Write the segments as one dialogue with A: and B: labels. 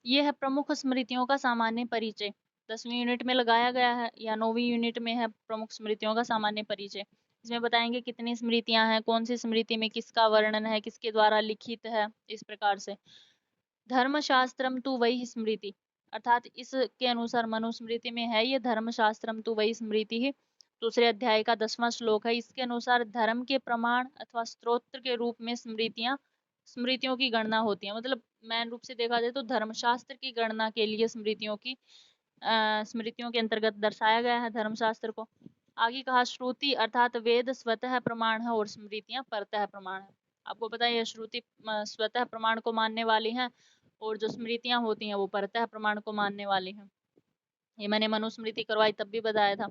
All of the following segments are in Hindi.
A: ये है प्रमुख स्मृतियों का सामान्य परिचय। 10वीं यूनिट में लगाया गया है या 9वीं यूनिट में है प्रमुख स्मृतियों का सामान्य परिचय। इसमें बताएंगे कितनी स्मृतियां हैं, कौन सी स्मृति में किसका वर्णन है, किसके द्वारा लिखित है, इस प्रकार से। धर्मशास्त्रम तु वही स्मृति, अर्थात इसके अनुसार मनुस्मृति में है ये धर्मशास्त्रम तु वही स्मृति ही। दूसरे अध्याय का 10वां श्लोक है। इसके अनुसार धर्म के प्रमाण अथवा स्तोत्र के रूप में स्मृतियों की गणना होती है। मतलब मैन रूप से देखा जाए तो धर्मशास्त्र की गणना के लिए स्मृतियों के अंतर्गत दर्शाया गया है धर्मशास्त्र को। आगे कहा श्रुति अर्थात वेद स्वतः प्रमाण है और स्मृतियां परतः प्रमाण है। आपको पता है ये श्रुति स्वतः प्रमाण को मानने वाली हैं और जो स्मृतियां होती हैं वो परतः प्रमाण को मानने वाली हैं। ये मैंने मनुस्मृति करवाई तब भी बताया था।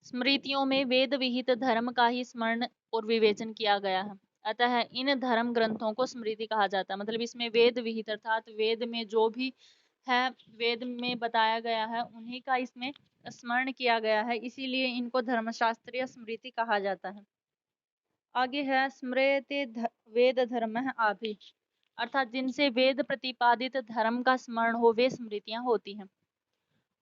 A: स्मृतियों में वेद विहित धर्म का ही स्मरण और विवेचन किया गया है, अतः इन धर्म ग्रंथों को स्मृति कहा जाता है। मतलब इसमें वेद विहित अर्थात वेद में जो भी है, वेद में बताया गया है, उन्हीं का इसमें स्मरण किया गया है, इसीलिए इनको धर्मशास्त्र या स्मृति कहा जाता है। आगे है स्मृति वेद धर्म है आभि, अर्थात जिनसे वेद प्रतिपादित धर्म का स्मरण हो वे स्मृतियां होती हैं।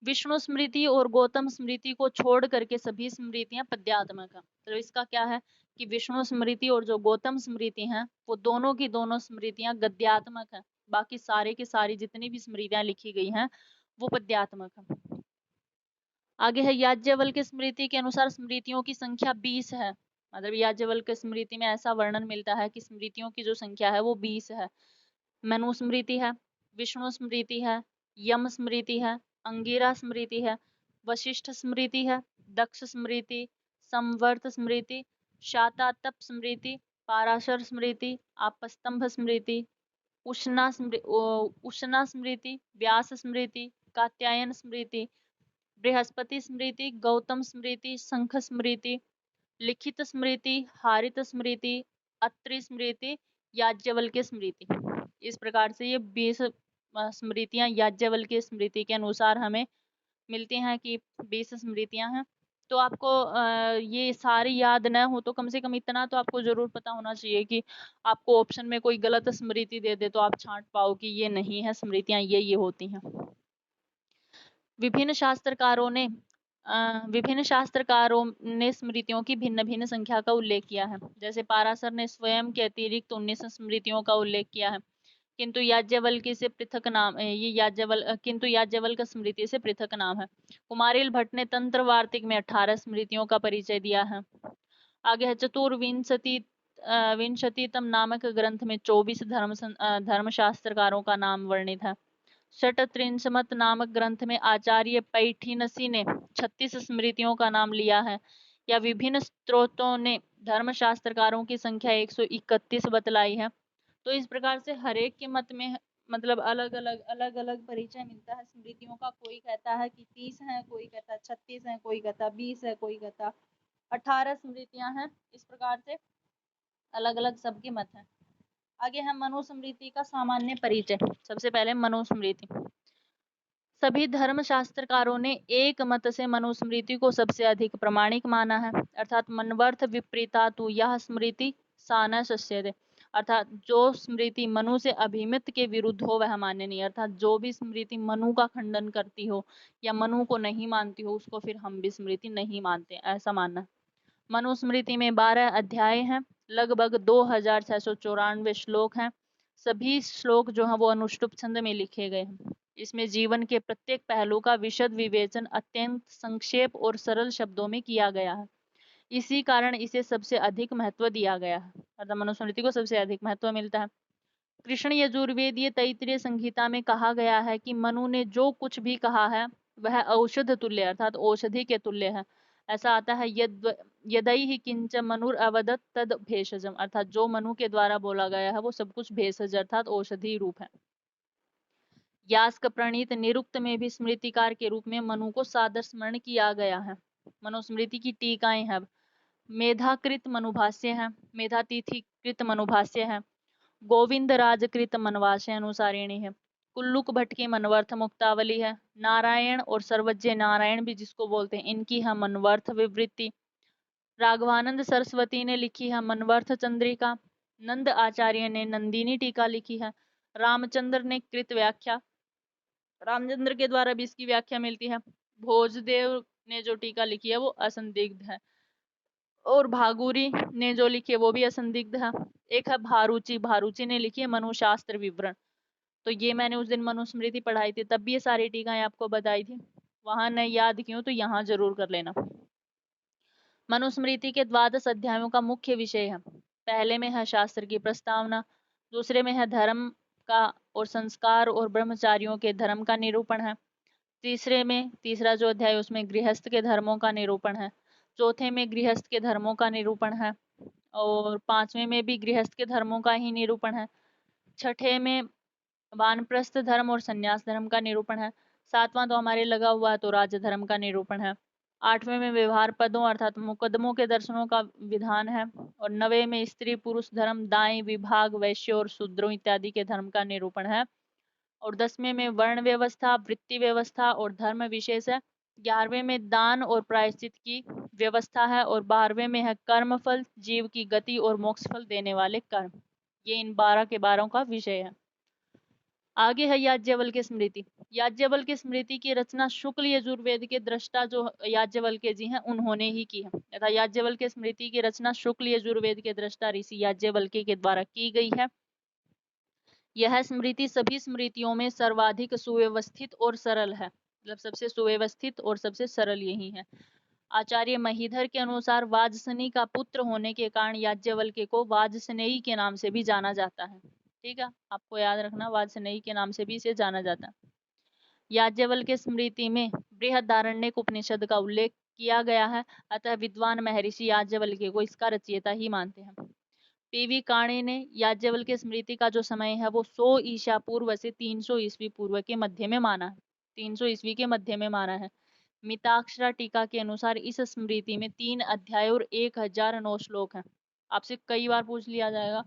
A: विष्णु स्मृति और गौतम स्मृति को छोड़ करके सभी स्मृतियां पद्यात्मक है। तो इसका क्या है कि विष्णु स्मृति और जो गौतम स्मृति हैं वो दोनों की दोनों स्मृतियां गद्यात्मक है। बाकी सारे की सारी जितनी भी स्मृतियां लिखी गई हैं वो पद्यात्मक है। आगे है याज्ञवल्क्य स्मृति के अनुसार स्मृतियों की संख्या 20 है। मतलब याज्ञवल्क्य स्मृति में ऐसा वर्णन मिलता है कि स्मृतियों की जो संख्या है वो 20 है। मनु स्मृति है, विष्णु स्मृति है, यम स्मृति है, अंगिरा स्मृति है, वशिष्ठ स्मृति है, दक्ष स्मृति, संवर्त स्मृति, शातातप स्मृति, पाराशर स्मृति, आपस्तंभ स्मृति, उष्णा स्मृति, व्यास स्मृति, कात्यायन स्मृति, बृहस्पति स्मृति, गौतम स्मृति, शंख स्मृति, लिखित स्मृति, हारित स्मृति, अत्रि स्मृति, याज्ञवल्क्य स्मृति। इस प्रकार से ये 20 स्मृतियां याज्ञवल्क्य स्मृति के अनुसार हमें मिलती हैं कि 20 स्मृतियां हैं। तो आपको ये सारी याद न हो तो कम से कम इतना तो आपको जरूर पता होना चाहिए कि आपको ऑप्शन में कोई गलत स्मृति दे दे तो आप छांट पाओ कि ये नहीं है, स्मृतियां ये होती हैं। विभिन्न शास्त्रकारों ने स्मृतियों की भिन्न भिन्न संख्या का उल्लेख किया है। जैसे पाराशर ने स्वयं के अतिरिक्त 19 स्मृतियों का उल्लेख किया है, किंतु याज्ञवल्क्य से पृथक नाम किंतु याज्ञवल्क्य स्मृति से पृथक नाम है। कुमारिल भट्ट ने तंत्र वार्तिक में 18 स्मृतियों का परिचय दिया है। आगे है विंशतितम नामक ग्रंथ में 24 धर्मशास्त्रकारों का नाम वर्णित है। षट्त्रिंशमत नामक ग्रंथ में आचार्य पैठिनसी ने 36 स्मृतियों का नाम लिया है। या विभिन्न स्त्रोतों ने धर्मशास्त्रकारों की संख्या 131 बतलाई है। तो इस प्रकार से हरेक के मत में मतलब अलग अलग परिचय मिलता है स्मृतियों का। कोई कहता है कि 30 है, कोई कहता है 36 है, कोई कहता 20 है, कोई कहता 18 स्मृतियां हैं। इस प्रकार से अलग अलग सबके मत हैं। आगे है मनुस्मृति का सामान्य परिचय। सबसे पहले मनुस्मृति। सभी धर्मशास्त्रकारों ने एक मत से मनुस्मृति को सबसे अधिक प्रमाणिक माना है, अर्थात मनवर्थ विपरीता तु यह स्मृति सा न शस्यते, अर्थात जो स्मृति मनु से अभिमत के विरुद्ध हो वह मान्य नहीं। अर्थात जो भी स्मृति मनु का खंडन करती हो या मनु को नहीं मानती हो उसको फिर हम भी स्मृति नहीं मानते, ऐसा मानना। मनुस्मृति में 12 अध्याय हैं, लगभग 2694 श्लोक हैं। सभी श्लोक जो हैं वो अनुष्टुप छंद में लिखे गए हैं। इसमें जीवन के प्रत्येक पहलू का विशद विवेचन अत्यंत संक्षेप और सरल शब्दों में किया गया है। इसी कारण इसे सबसे अधिक महत्व दिया गया है, अर्थात मनुस्मृति को सबसे अधिक महत्व मिलता है। कृष्ण यजुर्वेदीय तैत्तिरीय संहिता में कहा गया है कि मनु ने जो कुछ भी कहा है वह औषध तुल्य अर्थात औषधि के तुल्य है। ऐसा आता है यदि किंच मनुर अवदत तद भेषजम, अर्थात जो मनु के द्वारा बोला गया है वो सब कुछ भेषज अर्थात औषधि रूप है। यास्क प्रणीत निरुक्त में भी स्मृतिकार के रूप में मनु को सादर स्मरण किया गया है। मनुस्मृति की टीकाएं हैं। मेधाकृत मनुभाष्य है, मेधातिथिकृत मनुभाष्य है, गोविंद राजकृत मनवास्य अनुसारिणी है, कुल्लुक भट्ट की मनवर्थ मुक्तावली है, नारायण और सर्वज्ञ नारायण भी जिसको बोलते हैं इनकी है मनवर्थ विवृत्ति, राघवानंद सरस्वती ने लिखी है मनवर्थ चंद्रिका, नंद आचार्य ने नंदिनी टीका लिखी है, रामचंद्र ने कृत व्याख्या, रामचंद्र के द्वारा भी इसकी व्याख्या मिलती है। भोजदेव ने जो टीका लिखी है वो असंदिग्ध है, और भागुरी ने जो लिखी है वो भी असंदिग्ध है। एक है भारूची, भारूची ने लिखी है मनुशास्त्र विवरण। तो ये मैंने उस दिन मनुस्मृति पढ़ाई थी, तब भी ये सारी टीकाएं आपको बताई थी, वहां नहीं याद क्यों तो यहाँ जरूर कर लेना। मनुस्मृति के द्वादश अध्यायों का मुख्य विषय है, पहले में है शास्त्र की प्रस्तावना, दूसरे में है धर्म का और संस्कार और ब्रह्मचारियों के धर्म का निरूपण है, तीसरा जो अध्याय उसमें गृहस्थ के धर्मों का निरूपण है, चौथे में गृहस्थ के धर्मों का निरूपण है, और पांचवें में भी गृहस्थ के धर्मों का ही निरूपण है, छठे में वानप्रस्थ धर्म और संन्यास धर्म का निरूपण है, सातवां तो हमारे लगा हुआ है तो राज्य धर्म का निरूपण है, आठवें में व्यवहार पदों अर्थात मुकदमों के दर्शनों का विधान है, और नवे में स्त्री पुरुष धर्म, दाई विभाग, वैश्य और शूद्रों इत्यादि के धर्म का निरूपण है, और 10वें में वर्ण व्यवस्था, वृत्ति व्यवस्था और धर्म विशेष है, 11वें में दान और प्रायश्चित की व्यवस्था है, और 12वें में है कर्मफल, जीव की गति और मोक्ष फल देने वाले कर्म। ये इन 12 के 12 का विषय है। आगे है याज्ञवल्क्य स्मृति। याज्ञवल्क्य स्मृति की रचना शुक्ल यजुर्वेद के दृष्टा जो याज्ञवल्क्य जी हैं उन्होंने ही की है, तथा याज्ञवल्क्य स्मृति की रचना शुक्ल यजुर्वेद के दृष्टा ऋषि याज्ञवल्क्य के द्वारा की गई है। यह स्मृति सभी स्मृतियों में सर्वाधिक सुव्यवस्थित और सरल है, मतलब सबसे सुव्यवस्थित और सबसे सरल यही है। आचार्य महीधर के अनुसार वाजसनेयी का पुत्र होने के कारण याज्ञवल्क्य को वाजसनेयी के नाम से भी जाना जाता है। ठीक है, आपको याद रखना, वाजसनेयी के नाम से भी इसे जाना जाता है। याज्ञवल्क्य स्मृति में बृहदारण्यक उपनिषद का उल्लेख किया गया है, अतः विद्वान महर्षि याज्ञवल्क्य को इसका रचयिता ही मानते हैं। पीवी काणे ने याज्ञवल्क्य स्मृति का जो समय है वो 100 ईसा पूर्व से 300 ईस्वी पूर्व के मध्य में माना है, 300 ईस्वी के मध्य में माना है। मिताक्षरा टीका के अनुसार इस स्मृति में 3 अध्याय और 1009 श्लोक हैं। आपसे कई बार पूछ लिया जाएगा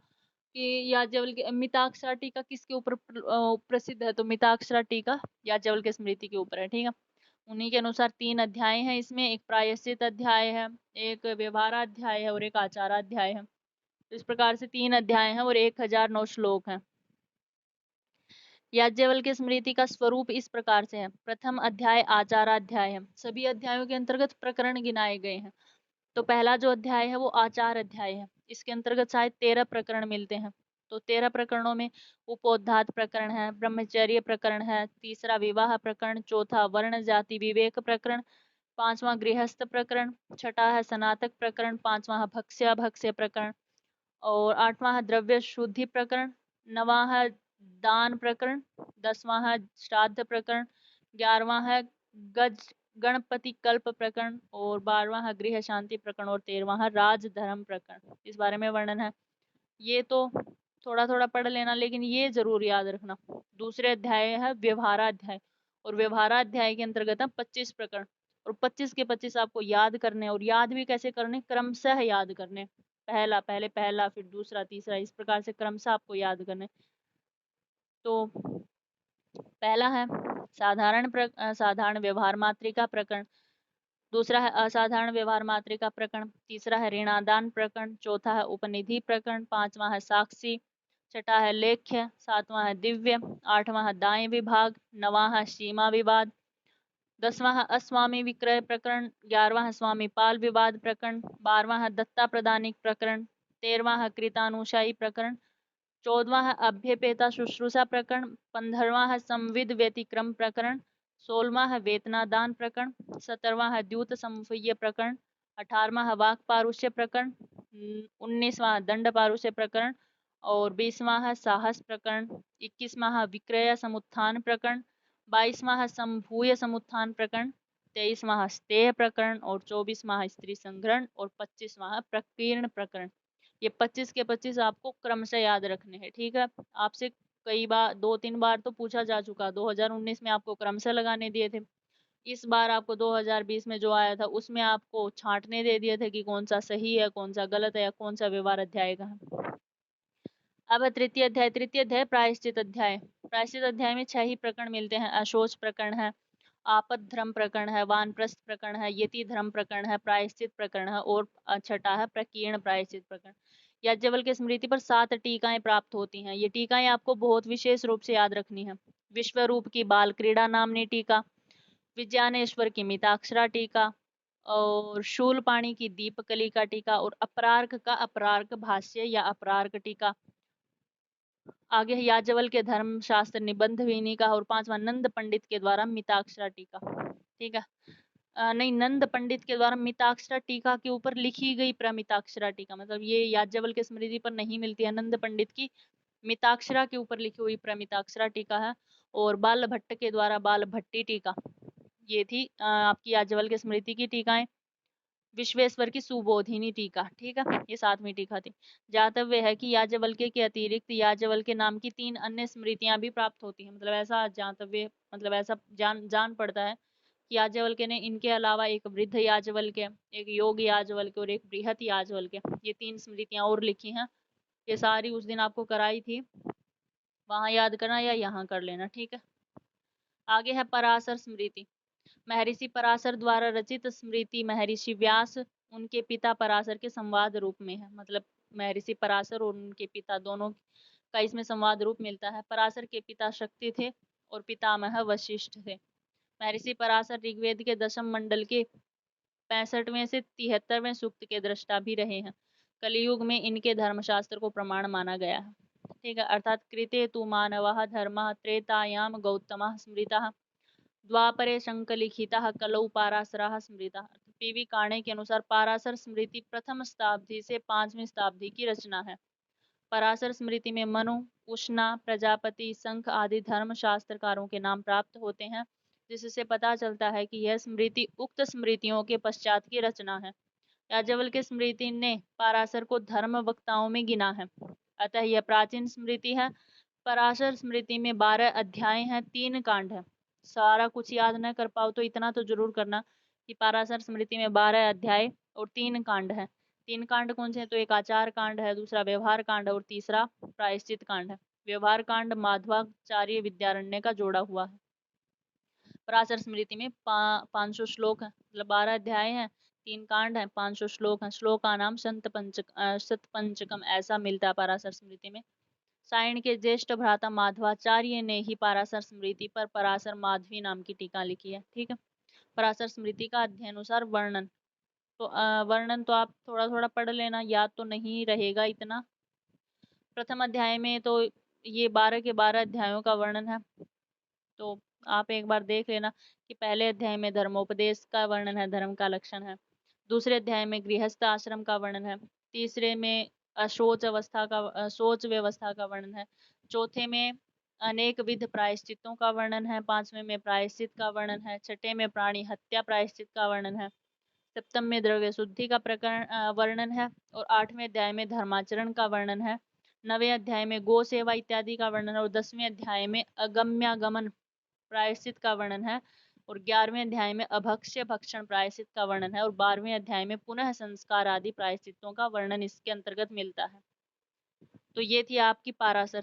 A: कि याज्ञवल्क्य मिताक्षरा टीका किसके ऊपर प्रसिद्ध है, तो मिताक्षरा टीका याज्ञवल्क्य स्मृति के ऊपर है। ठीक है, उन्हीं के अनुसार 3 अध्याय हैं इसमें, एक प्रायश्चित अध्याय है, एक व्यवहाराध्याय है और एक आचाराध्याय है। इस प्रकार से 3 अध्याय हैं और 1009 श्लोक हैं। याज्ञवल्क्य स्मृति का स्वरूप इस प्रकार से है। प्रथम अध्याय आचाराध्याय है, सभी अध्यायों के अंतर्गत प्रकरण गिनाए गए हैं। तो पहला जो अध्याय है वो आचार अध्याय है, इसके अंतर्गत शायद 13 प्रकरण मिलते हैं। तो 13 प्रकरणों में उपोद्घात प्रकरण है, ब्रह्मचर्य प्रकरण है, तीसरा विवाह प्रकरण, चौथा वर्ण जाति विवेक प्रकरण, पांचवा गृहस्थ प्रकरण, छठा है स्नातक प्रकरण, पांचवा है भक्ष्य प्रकरण, और आठवां है द्रव्य शुद्धि प्रकरण, नवां है दान प्रकरण, 10वां है श्राद्ध प्रकरण, 11वां है गज गणपति कल्प प्रकरण, और 12वां है गृह शांति प्रकरण, और 13वां है राज धर्म प्रकरण। इस बारे में वर्णन है। ये तो थोड़ा थोड़ा पढ़ लेना, लेकिन ये जरूर याद रखना। दूसरे अध्याय है व्यवहाराध्याय, और व्यवहाराध्याय के अंतर्गत है 25 प्रकरण, और 25 के 25 आपको याद करने, और याद भी कैसे करने, क्रमशः याद करने। पहला फिर दूसरा तीसरा, इस प्रकार से क्रमशः आपको याद करने। तो पहला है साधारण व्यवहार मात्रिका प्रकरण, दूसरा है असाधारण व्यवहार मात्रिका प्रकरण, तीसरा है ऋणादान प्रकरण, चौथा है उपनिधि प्रकरण, पांचवा है साक्षी, छठा है लेख्य, सातवां है दिव्य, आठवां है दाएं विभाग, नवां है सीमा विवाद, 10वां है अस्वामी विक्रय प्रकरण, 11वां है स्वामी पाल विवाद प्रकरण, 12वां है दत्ता प्रदानिक प्रकरण, 13वां है कृतानुशाही प्रकरण, 14वां है अभ्यपेता शुश्रूषा प्रकरण, 15वां है संविद व्यतिक्रम प्रकरण, 16वां है वेतनादान प्रकरण, 17वां है द्यूत समफय्य प्रकरण, 18वां है वाक पारुष्य प्रकरण, 19वां है दंड पारुष्य प्रकरण, और 20वां है साहस प्रकरण, 21वां है विक्रय समुत्थान प्रकरण, 22वां है संभूय समुत्थान प्रकरण, 23वां है स्तेह प्रकरण, और 24वां है स्त्री संग्रहण, और 25वां है प्रकीर्ण प्रकरण। ये 25 के 25 आपको क्रमशः याद रखने हैं। ठीक है, आपसे कई बार 2-3 बार तो पूछा जा चुका, 2019 में आपको क्रमशः लगाने दिए थे, इस बार आपको 2020 में जो आया था उसमें आपको छांटने दे दिए थे कि कौन सा सही है, कौन सा गलत है, या कौन सा व्यवहार अध्याय का है। अब तृतीय अध्याय प्रायश्चित अध्याय। प्रायश्चित अध्याय में 6 ही प्रकरण मिलते हैं। अशोच प्रकरण है, आपद धर्म प्रकरण है, वानप्रस्थ प्रकरण है, यति धर्म प्रकरण है, प्रायश्चित प्रकरण है, और छठा है प्रकीर्ण प्रायश्चित प्रकरण। याज्ञवल्क्य स्मृति पर 7 टीकाएं प्राप्त होती हैं। ये टीकाएं आपको बहुत विशेष रूप से याद रखनी है। विश्वरूप की बाल क्रीड़ा नामनी टीका, विज्ञानेश्वर की मिताक्षरा टीका, और शूलपाणी की दीपकली का टीका, और अपरार्क का अपरार्क भाष्य या अपरार्क टीका। आगे है याज्ञवल्क्य के धर्मशास्त्र निबंध विनी का, और पांचवा नंद पंडित के द्वारा मिताक्षरा टीका। ठीक है, नहीं, नंद पंडित के द्वारा मिताक्षरा टीका के ऊपर लिखी गई प्रमिताक्षरा टीका, मतलब ये याज्ञवल्क्य स्मृति पर नहीं मिलती है, नंद पंडित की मिताक्षरा के ऊपर लिखी हुई प्रमिताक्षरा टीका है। और बाल भट्ट के द्वारा बाल भट्टी टीका। ये थी आपकी याज्ञवल्क्य स्मृति की टीकाएं। विश्वेश्वर की सुबोधिनी टीका, ठीक है, ये 7वीं टीका थी। ज्ञातव्य है कि याज्ञवल्क्य के अतिरिक्त याज्ञवल्क्य नाम की 3 अन्य स्मृतियां भी प्राप्त होती हैं, मतलब ऐसा ज्ञातव्य, मतलब ऐसा जान पड़ता है कि याज्ञवल्क्य ने इनके अलावा एक वृद्ध याज्ञवल्क्य, एक योग याज्ञवल्क्य और एक बृहत याज्ञवल्क्य, ये 3 स्मृतियां और लिखी हैं। ये सारी उस दिन आपको कराई थी, वहां याद करना या यहाँ कर लेना, ठीक है। आगे है पराशर स्मृति। महर्षि पराशर द्वारा रचित स्मृति महर्षि व्यास उनके पिता पराशर के संवाद रूप में है, मतलब महर्षि पराशर और उनके पिता दोनों का इसमें संवाद रूप मिलता है। पराशर के पिता शक्ति थे और पितामह वशिष्ठ थे। महर्षि पराशर ऋग्वेद के 10वें मंडल के 65वें से 73वें सूक्त के दृष्टा भी रहे हैं। कलियुग में इनके धर्मशास्त्र को प्रमाण माना गया है, ठीक है। अर्थात कृते तु मानवः धर्मः त्रेतायां गौतमः स्मृतः द्वापरे शंकलिखितः कलौ पाराशरः स्मृतः। पीवी काणे के अनुसार पाराशर स्मृति प्रथम शताब्दी से 5वीं शताब्दी की रचना है। पराशर स्मृति में मनु, उष्णा, प्रजापति, शंख आदि धर्म शास्त्रकारों के नाम प्राप्त होते हैं, जिससे पता चलता है कि यह स्मृति उक्त स्मृतियों के पश्चात की रचना है। याज्ञवल्क्य स्मृति ने पराशर को धर्म वक्ताओं में गिना है, अतः यह प्राचीन स्मृति है। पराशर स्मृति में 12 अध्याय हैं, 3 कांड है। सारा कुछ याद न कर पाओ तो इतना तो जरूर करना कि पराशर स्मृति में 12 अध्याय और 3 कांड है। 3 कांड कौन से हैं? तो एक आचार कांड है, दूसरा व्यवहार कांड और तीसरा प्रायश्चित कांड है। व्यवहार कांड माध्वाचार्य विद्यारण्य का जोड़ा हुआ है। पराशर स्मृति में 500 श्लोक है, मतलब 12 अध्याय हैं, 3 कांड है, 500 श्लोक है। श्लोक का नाम शतपंचकम ऐसा मिलता है पराशर स्मृति में। सायण के ज्येष्ठ भ्राता माधवाचार्य ने ही पराशर स्मृति पर पराशर माधवी नाम की टीका लिखी है, ठीक है। पराशर स्मृति का अध्ययनुसार वर्णन, तो वर्णन तो आप थोड़ा थोड़ा पढ़ लेना, याद तो नहीं रहेगा इतना। प्रथम अध्याय में तो ये 12 के 12 अध्यायों का वर्णन है, तो आप एक बार देख लेना कि पहले अध्याय में धर्मोपदेश का वर्णन है, धर्म का लक्षण है। दूसरे अध्याय में गृहस्थ आश्रम का वर्णन है। तीसरे में शौच व्यवस्था का वर्णन है। चौथे में अनेक विध प्रायश्चितों का वर्णन है। 5वें में प्रायश्चित का वर्णन है। 6ठे में प्राणी हत्या प्रायश्चित का वर्णन है। 7वें में द्रव्य शुद्धि का प्रकरण वर्णन है। और 8वें अध्याय में धर्माचरण का वर्णन है। 9वें अध्याय में गो सेवा इत्यादि का वर्णन है। और 10वें अध्याय में अगम्यागमन प्रायश्चित का वर्णन है। और 11वें अध्याय में अभक्ष्य भक्षण प्रायश्चित का वर्णन है। और 12वें अध्याय में पुनः संस्कार आदि प्रायश्चितों का वर्णन इसके अंतर्गत मिलता है। तो ये थी आपकी पराशर